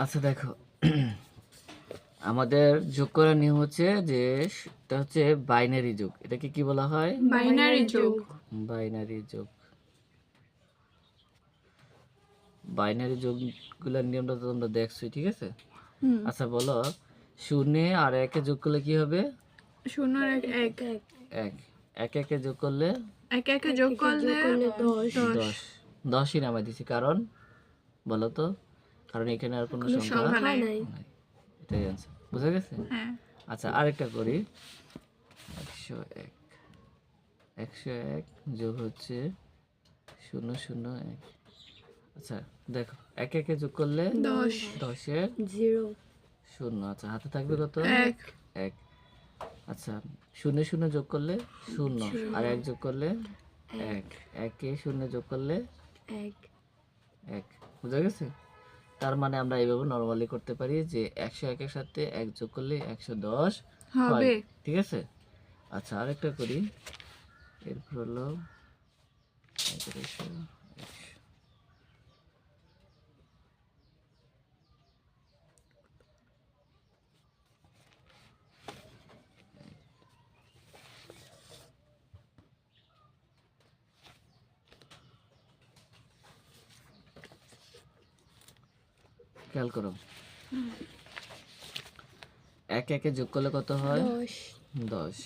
আচ্ছা দেখো, আমাদের যোগ করার নিয়ম হচ্ছে যে এটা হচ্ছে বাইনারি যোগ। এটাকে কি বলা হয়? বাইনারি যোগ। বাইনারি যোগ। বাইনারি যোগগুলোর নিয়মটা তো তোমরা দেখছোই, ঠিক আছে? আচ্ছা বলো, শূন্যে আর একে যোগ করলে কি হবে? 0 আর 1 এক। একে একে যোগ করলে একে একে যোগ করলে 10 10। 10ই নামাই দিছি, কারণ বলো তো, কারণ এখানে আর কোনো সংখ্যা সংখ্যা নাই। নাই। এটাই অ্যান্সার, বুঝা গেছে? হ্যাঁ, আচ্ছা আরেকটা করি। 101 101 যোগ হচ্ছে 001। আচ্ছা দেখো, একে একে যোগ করলে 10 10-এর 0 শূন্য। আচ্ছা হাতে থাকবে কত? 1 এক। আচ্ছা শূন্য শূন্য যোগ করলে 0, আর 1 যোগ করলে 1। একে শূন্য যোগ করলে 1 1। বুঝা গেছে? তার মানে আমরা এইভাবে নরমালি করতে পারি যে 101 এর সাথে 1 যোগ করলে 110 হয়, হবে। ঠিক আছে? আচ্ছা আরেকটা করি। এরপর হলো 1100, 100। খেয়াল করো, এক একে যোগ করলে কত হয়? 10 10।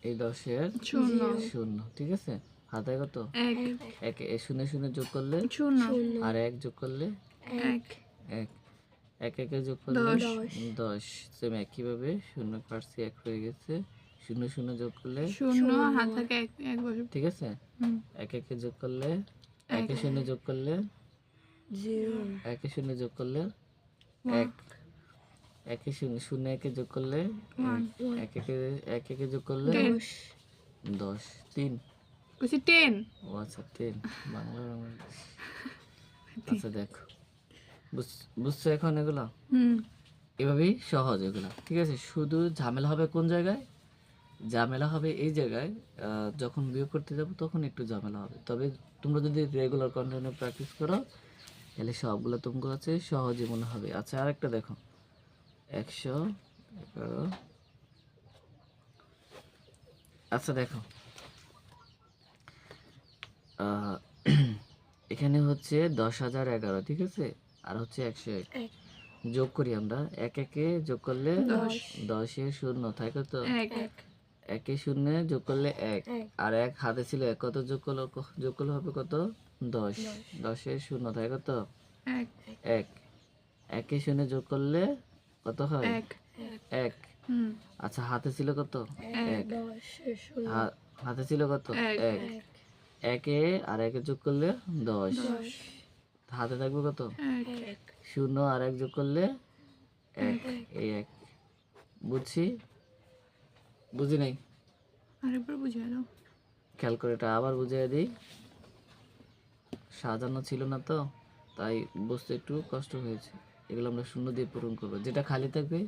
এই 10-এর 0 শূন্য, ঠিক আছে? হাতে কত? 1 একে শূন্য শূন্য যোগ করলে 0 আর 1 যোগ করলে 1 1। এক একে যোগ করলে 10। সেম একইভাবে শূন্য কাটছি, 1 হয়ে গেছে। শূন্য শূন্য যোগ করলে 0 হাত থেকে 1 বসে। ঠিক আছে? হুম, এক একে যোগ করলে, একে শূন্য যোগ করলে 0 একে শূন্য যোগ করলে 1। একে শূন্য শূন্য একে যোগ করলে 1 এক একে এক একে যোগ করলে 10 10। 3। কইছি 10 ও আচ্ছা 10 বাংলার আমার। আচ্ছা দেখো, বুঝছো এখন এগুলো? হুম, এভাবেই সহজ এগুলো, ঠিক আছে? শুধু ঝামেলা হবে কোন জায়গায়? ঝামেলা হবে এই জায়গায়, যখন বিয়োগ করতে যাব তখন একটু ঝামেলা হবে। তবে তোমরা যদি রেগুলার কন্টিনিউ প্র্যাকটিস করো তাহলে সবগুলো তোমার কাছে সহজই মনে হবে। আচ্ছা আরেকটা দেখো, 111। আচ্ছা দেখো, আহ, এখানে হচ্ছে 10,011, ঠিক আছে? আর হচ্ছে 101। যোগ করি আমরা, এক একে যোগ করলে 10-এর শূন্য থাকে কত? 1 একে শূন্য যোগ করলে 1, আর 1 হাতে ছিল 1, কত যোগ করলে হবে কত? 10। 10-এর শূন্য থাকে কত? 1 1। একে শূন্য যোগ করলে কত হয়? 1 1। হুম, আচ্ছা হাতে ছিল কত? 1। 10 0 হাতে ছিল কত? 1। একে আর একে যোগ করলে 10। হাতে থাকবে কত? 1 শূন্য আর 1 যোগ করলে 1। এই 1। বুঝছি? বুঝি নাই? আরেকবার বুঝিয়ে দাও। খেয়াল করে এটা আবার বুঝিয়ে দিই। সাজানো ছিল না তো, তাই বুঝতে একটু কষ্ট হয়েছে। এগুলো আমরা শূন্য দিয়ে পূরণ করবো। যেটা খালি থাকবে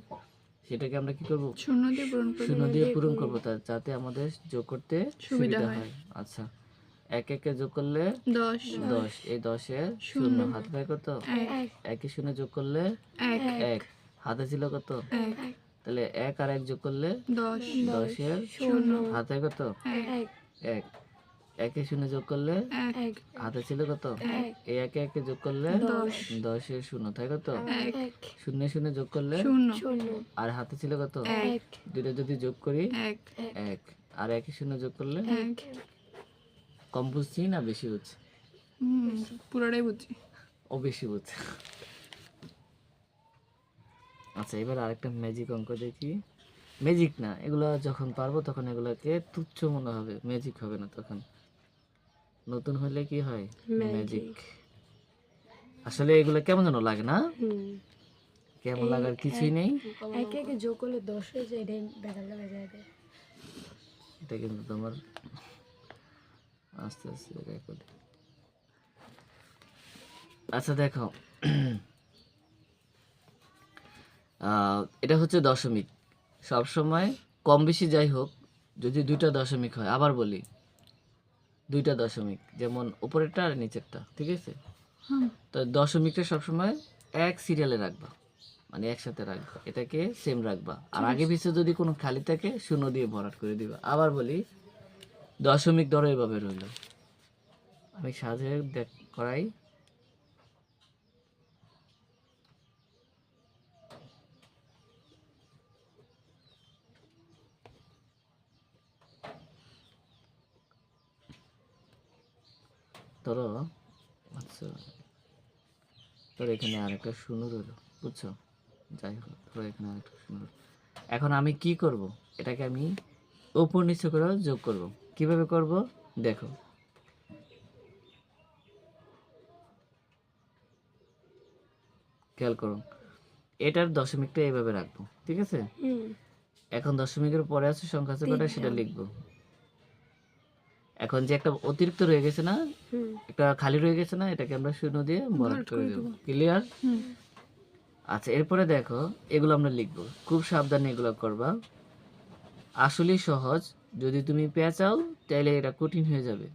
সেটাকে আমরা কি করব? 0 দিয়ে পূরণ করব। শূন্য দিয়ে পূরণ করবো, যাতে আমাদের যোগ করতে সুবিধা হয়। আচ্ছা, এক একে যোগ করলে 10 10। এই 10-এর শূন্য হাতে থাকে কত? 1 একে শূন্য যোগ করলে 1 1। হাতে ছিল কত? 1 তাহলে 1 আর 1 যোগ করলে 10 10-এর 0 হাতে কত? 1 1। একে শূন্য যোগ করলে 1 হাতে ছিল কত? এই একে একে যোগ করলে 10-এর শূন্য থাকে কত? 1 শূন্য শূন্য যোগ করলে 0 আর হাতে ছিল কত? 1 দুটো যদি যোগ করি 1 1, আর একে শূন্য যোগ করলে 1 কম বুঝছি না বেশি বুঝছি? পুরোটাই বুঝছি। ও বেশি বুঝছে। আচ্ছা এবার আরেকটা ম্যাজিক অঙ্ক দেখি। ম্যাজিক না, এগুলো যখন পারবো তখন এগুলোকে তুচ্ছ মনে হবে, ম্যাজিক হবে না তখন। নতুন হলে কি হয়? ম্যাজিক। আসলে এগুলো কেমন যেন লাগে না? কেমন লাগার কিছুই নেই। একে একে যোগ করলে 10 হয়ে যায়, এটাই ব্যাপারটা বেজায় দেয়। এটা কিন্তু তোমার আস্তে আস্তে রেকর্ড। আচ্ছা দেখো, এটা হচ্ছে দশমিক। সবসময় কম বেশি যাই হোক, যদি দুইটা দশমিক হয়, আবার বলি দুইটা দশমিক, যেমন উপরেরটা আর নিচেরটা, ঠিক আছে? তো দশমিকটা সবসময় এক সিরিয়ালে রাখবা, মানে একসাথে রাখবা, এটাকে সেম রাখবা। আর আগে পিছে যদি কোনো খালি থাকে শূন্য দিয়ে ভরাট করে দিবা। আবার বলি, দশমিক ধরো এভাবে রইল, আমি সাজে করাই। ধরো আচ্ছা, ধরো এখানে আরেকটা শূন্য রইল, বুঝছো? যাই হোক, ধরো এখানে আরেকটা শূন্য রইলো। এখন আমি কি করব, এটাকে আমি উপর নিচে করে যোগ করব। কিভাবে করব দেখো, খেয়াল করো, এটার দশমিকটা এইভাবে রাখবো, ঠিক আছে? এখন দশমিকের পরে আছে সংখ্যা আছে কটা সেটা লিখবো। এখন যে একটা অতিরিক্ত রয়ে গেছে না, একটা খালি রয়ে গেছে না, এটাকে আমরা শূন্য দিয়ে ভরাট করে দেবো। ক্লিয়ার? আচ্ছা, এরপরে দেখো এগুলো আমরা লিখবো, খুব সাবধানে এগুলো করবা। আসলেই সহজ, যদি তুমি পেঁচাও তাহলে এটা কঠিন হয়ে যাবে।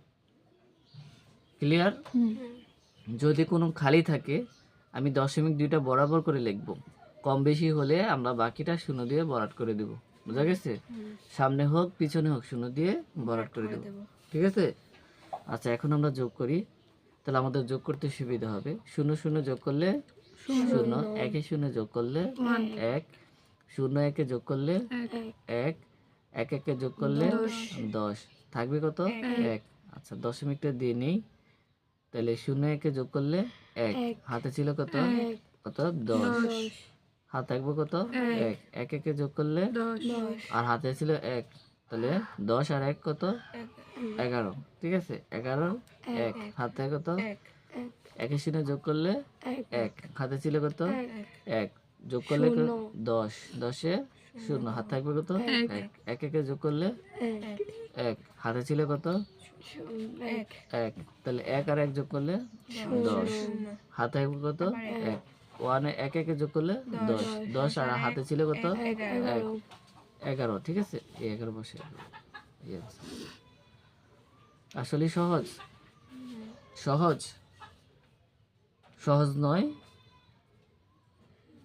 ক্লিয়ার? যদি কোনো খালি থাকে আমি দশমিক দুইটা বরাবর করে লিখবো, কম বেশি হলে আমরা বাকিটা শূন্য দিয়ে ভরাট করে দেব। বুঝা গেছে? সামনে হোক পিছনে হোক শূন্য দিয়ে ভরাট করে দেব, ঠিক আছে? আচ্ছা, এখন আমরা যোগ করি, তাহলে আমাদের যোগ করতে সুবিধা হবে। শূন্য শূন্য যোগ করলে শূন্য, একে শূন্য যোগ করলে এক, শূন্য একে যোগ করলে এক, এক একে যোগ করলে 10, থাকবে কত? এক। আচ্ছা, দশমিকটা দিয়ে নেই, তাহলে শূন্য একে যোগ করলে এক, হাতে ছিল কত? কত? 10, হাত থাকবে কত? এক, এক একে যোগ করলে আর হাতে ছিল এক, তাহলে 10 আর 1 কত? 11, ঠিক আছে? 11, এক, হাত থাকে কত? একে শূন্য যোগ করলে এক, হাতে ছিল কত? এক, যোগ করলে 10, 10-এ শূন্য, হাত থাকবে কত? এক, এক একে যোগ করলে এক, হাতে ছিল কত? এক, তাহলে 1 আর 1 যোগ করলে 10, হাতে থাকবে কত? এক, ওয়ানে এক একে যোগ করলে 10, 10 আর হাতে ছিল কত? এক, 11, ঠিক আছে? এই 11 বসে। আসলে সহজ, সহজ সহজ নয়?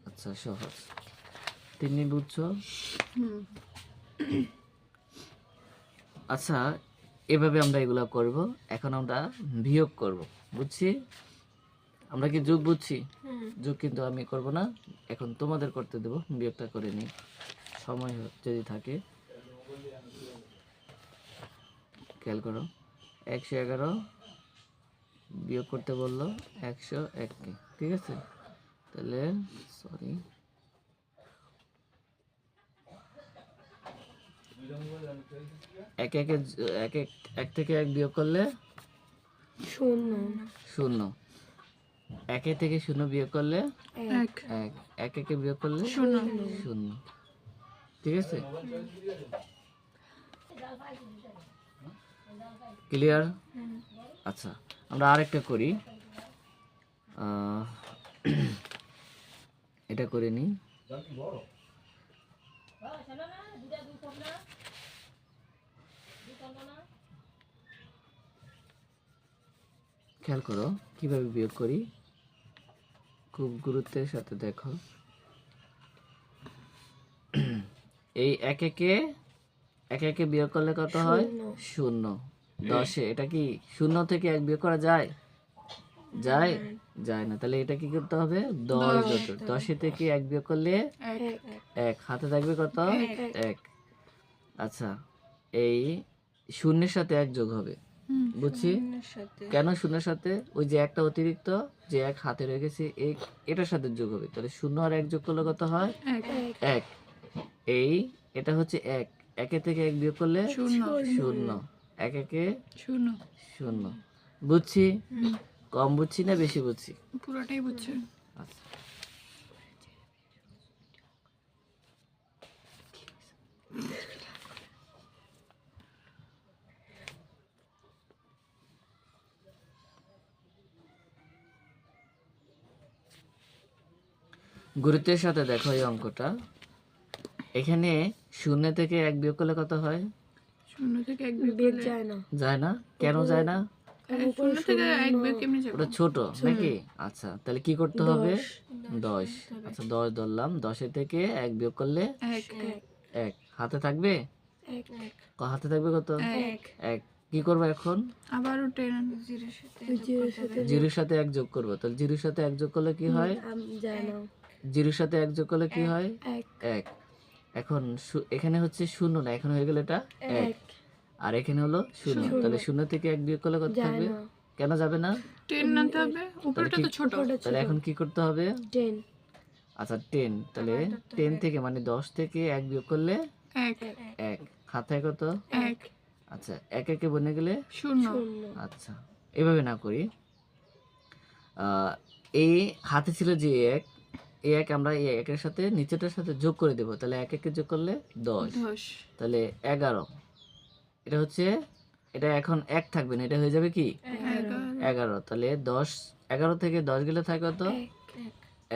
আচ্ছা, সহজ। তুমি বুঝছো? আচ্ছা, এভাবে আমরা এগুলা করব। এখন আমরা বিয়োগ করব, বুঝছি? আমরা কি যোগ বুঝছি? যোগ কিন্তু আমি করব না, এখন তোমাদের করতে দেব। বিয়োগটা করে নিই, সময় যদি থাকে। খেয়াল করো, 111 বিয়োগ করতে বললো 101কে, ঠিক আছে? তাহলে সরি, এক থেকে এক বিয়োগ করলে শূন্য, একে থেকে শূন্য বিয়োগ করলে এক, এক একে বিয়োগ করলে শূন্য, ঠিক আছে? ক্লিয়ার? আচ্ছা, আমরা আরেকটা করি, এটা করে নিই। খেয়াল করো কিভাবে বিয়োগ করি, খুব গুরুত্বের সাথে দেখো। এই এক একে বিয়োগ করলে কত হয়? শূন্য। 10-এ এটা কি শূন্য থেকে এক বিয়োগ করা যায়? যায়? যায় না। তাহলে এটা কি করতে হবে? 10 থেকে এক বিয়োগ করলে এক, হাতে থাকবে কত? এক। আচ্ছা, এই শূন্যের সাথে এক যোগ হবে, বুঝছি? কেন শূন্যের সাথে? ওই যে একটা অতিরিক্ত যে এক হাতে রয়ে গেছে, এই এটার সাথে যোগ হবে। তাহলে শূন্য আর এক যোগ করলে কত হয়? এক। এই এটা হচ্ছে এক, একে থেকে এক বিয়োগ করলে শূন্য, এক একে শূন্য। বুঝছি? কম বুঝছি না বেশি বুঝছি? পুরোটাই বুঝছে। আচ্ছা, গুরুত্বের সাথে দেখো এই অঙ্কটা। এখানে শূন্য থেকে এক বিয়োগ করলে কত হয়? শূন্য থেকে এক বিয়োগ যায় না। যায় না? কেন যায় না? শূন্য থেকে এক বিয়োগ কেমনি যাবো? ওটা ছোট নাকি? আচ্ছা তাহলে কি করতে হবে? 10। আচ্ছা 10 ধরলাম, 10 থেকে 1 বিয়োগ করলে এক 1 হাতে থাকবে। হাতে থাকবে কত? এক 1। কি করবো এখন? আবারও 10 জিরোর সাথে 1 যোগ করবো, তাহলে জিরোর সাথে 1 যোগ করলে কি হয়? জানো জিরোর সাথে 1 যোগ করলে কি হয়? এক 1। এখন এখানে হচ্ছে শূন্য না, এখন হয়ে গেল এটা 1, আর এখানে হলো শূন্য, তাহলে শূন্য থেকে 1 বিয়োগ করলে কত থাকবে? জানো কেন যাবে না? 10 না থাকবে, উপরটা তো ছোট। তাহলে এখন কি করতে হবে? 10 আচ্ছা 10, তাহলে 10 থেকে মানে 10 থেকে 1 বিয়োগ করলে এক 1 খাতায় কত? এক আচ্ছা 1 একে বনে গেলে শূন্য আচ্ছা এভাবে না করি, এই হাতে ছিল যে 1, এই 1 আমরা এই 1 এর সাথে নিচেটার সাথে যোগ করে দেব, তাহলে 1 একে যোগ করলে 10, 10 তাহলে 11। এটা হচ্ছে, এটা এখন 1 থাকবে না, এটা হয়ে যাবে কি 11। তাহলে 10, 11 থেকে 10 গেলে থাকে কত?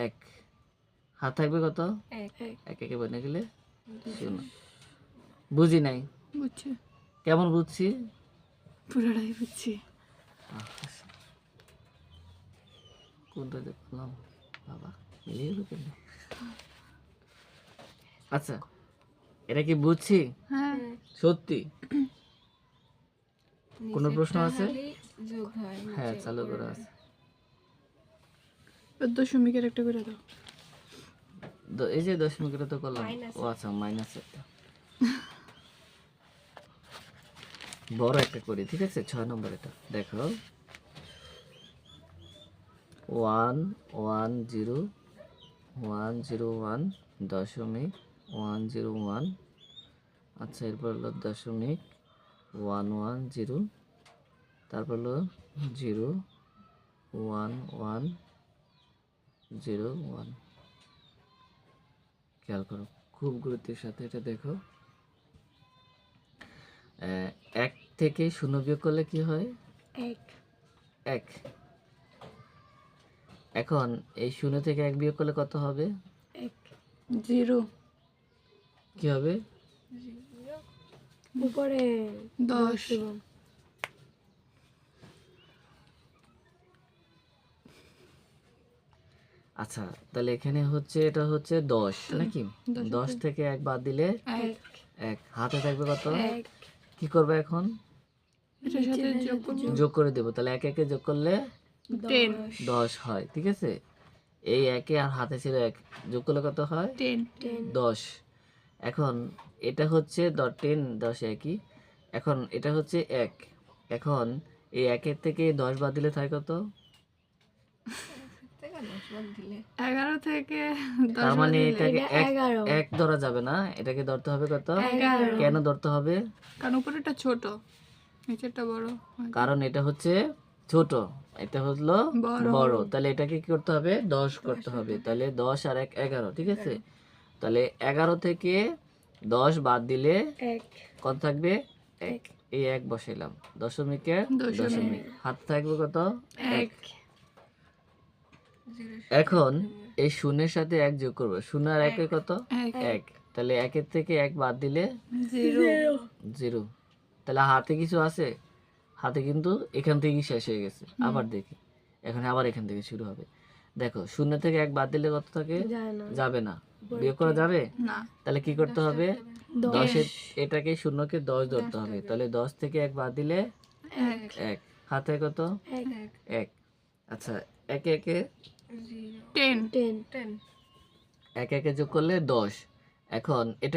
1 হাত থাকবে কত? 1 একে বনে গেলে শূন্য। বুঝি নাই, বুঝছি, কেমন বুঝছি? পুরোটাই বুঝছি। কোনটা দেখলাম বাবা, মিলিয়ে গেল কেন? আচ্ছা এটা কি বুঝছি হ্যাঁ সত্যি? কোনো প্রশ্ন আছে? হ্যাঁ চালু করা আছে। দশমিকের একটা করে দাও। এই যে দশমিকটা তো করলাম। ও আচ্ছা মাইনাস একটা, বড় একটা করি, ঠিক আছে? 6 নম্বর এটা দেখো, 1 1 0 1 0 1 দশমিক 1 0 1। আচ্ছা এরপর হলো দশমিক 1 1 0, তারপর হলো 0 1 1 0 1। খেয়াল করো খুব গুরুত্বের সাথে এটা দেখো, 1 থেকে 0 বিয়োগ করলে কি হয়? 1। এখন এই 0 থেকে 1 বিয়োগ করলে কত হবে? 0 কি হবে? উপরে 10 আচ্ছা তাহলে এখানে হচ্ছে এটা হচ্ছে 10 নাকি? 10 থেকে 1 বাদ দিলে এক 1 হাতে থাকবে কত? কি করবে এখন? এটার সাথে যোগ করব যোগ করে দেব, তাহলে 1 একে যোগ করলে 10 10 হয়, ঠিক আছে? এই 1 এ আর হাতে ছিল 1, যোগ করলে কত হয়? 10 10। এখন এটা হচ্ছে 10 10 একই, এখন এটা হচ্ছে 1, এখন এই 1 এর থেকে 10 বাদ দিলে থাকে কত? 11 থেকে 10 তার মানে এটাকে 11 1 ধরা যাবে না, এটাকে ধরতে হবে কত? কেন ধরতে হবে? কারণ উপরেরটা ছোট, নিচেরটা বড় হয়। কারণ এটা হচ্ছে ছোট, এটা হলো বড়, তাহলে এটাকে কি করতে হবে? 10 করতে হবে, তাহলে 10 আর 1 11, ঠিক আছে? তাহলে 11 থেকে 10 বাদ দিলে কত থাকবে? 1, এই 1 বসাইলাম, দশমিকের দশমিক, হাত থাকবে কত? 1। এখন এই শূন্যের সাথে 1 যোগ করবো, 0 আর 1 এর কত? 1, তাহলে 1 এর থেকে 1 বাদ দিলে 0। তাহলে হাতে কিছু আছে? হাতে কিন্তু এখান থেকেই শেষ হয়ে গেছে। আবার দেখি, এখন আবার এখান থেকে শুরু হবে। দেখো 0 থেকে 1 বাদ দিলে কত থাকে? যাবে না, বিয়োগ করা যাবে না। তাহলে কি করতে হবে? 10 এর এটাকে 0 কে 10 ধরতে হবে, তাহলে 10 থেকে 1 বাদ দিলে 1 হাতে কত? 1। আচ্ছা 1 একে 10 10 1 একে যোগ করলে 10। এখন এটা